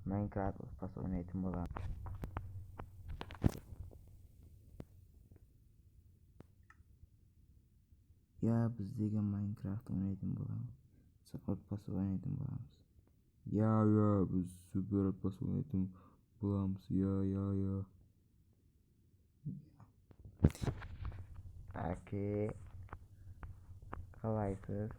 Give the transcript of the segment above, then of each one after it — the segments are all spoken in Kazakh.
Minecraft отпасы ойнайтын боламыз. Biz деген Minecraft ойнайтын боламыз. Отпасы ойнайтын боламыз. Biz супер отпасы ойнайтын боламыз. Әке, қалайсыз?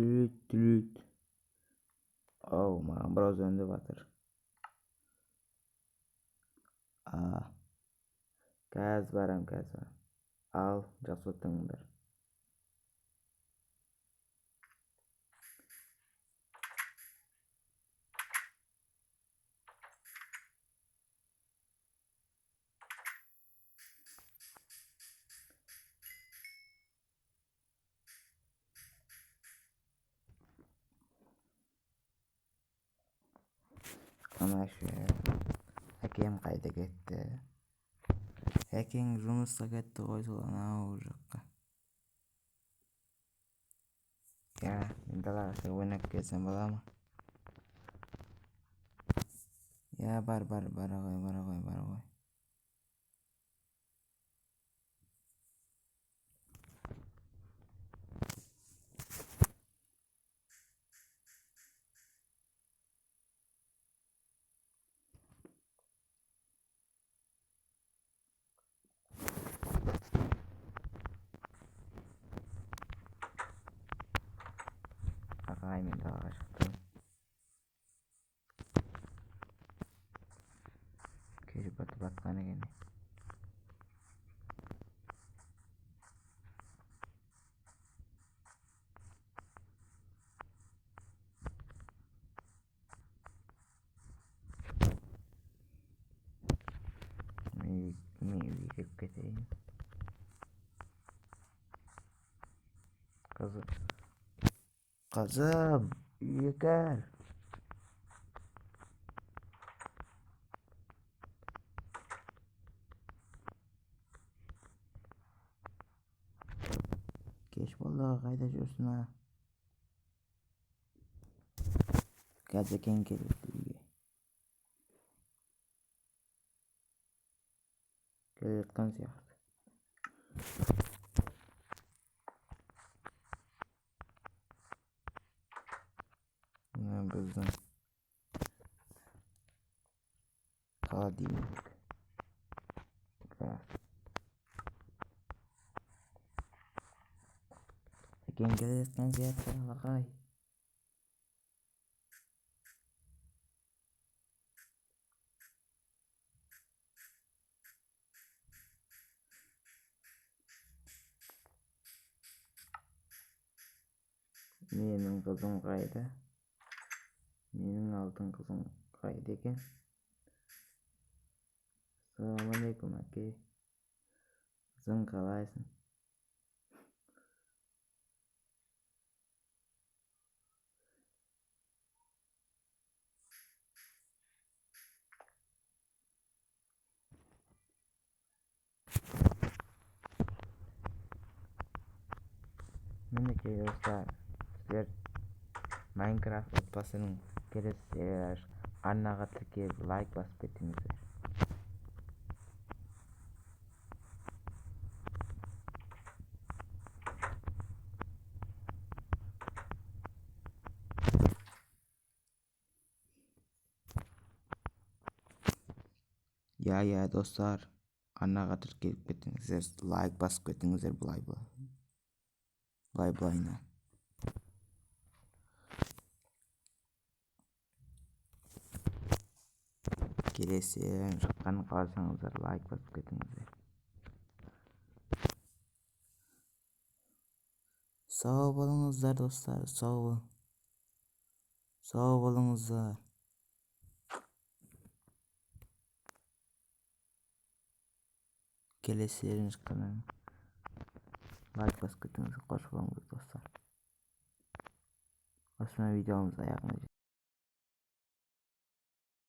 Дүрүт. Маған біраз өндеп жатыр. Қазір барам. Ал, жақсы отырыңдар. Ана шу. Әкем қайда кетті? Әкең жұмысқа кетті ғой, сол анау жаққа. Мен далаға ойнап келсем бола ма? Бара ғой. Ағай, мен далаға шықтым. Кері батқан екен. Мен үйге келіп кетейін. Қызым, үйге кел. Кеш болды, қайда жүрсің? Қазір екен келеді үйге. Келе жатқан сияқты. Біздің холодильник. Әкең келе жатқан сияқты, ағай. Менің қызым қайда? Менің алтын қызым қайда екен? Ассалаумағалейкум, әке. Қызым, қалайсың? Мінекей достар, сіздер Майнкрафт отбасының келесі сериялар арнаға тіркеліп лайк басып кетіңіздер. Достар, арнаға тіркеліп кетіңіздер, лайк басып кетіңіздер былайына. Келесі шыққанын қаласаңыздар, лайк басып кетіңіздер. Сау болыңыздар, достар, сау болыңыздар. Келесі шыққанын Like basıp kütüğünüzü qoşulunuz dostlar. Osman videomuz ayağına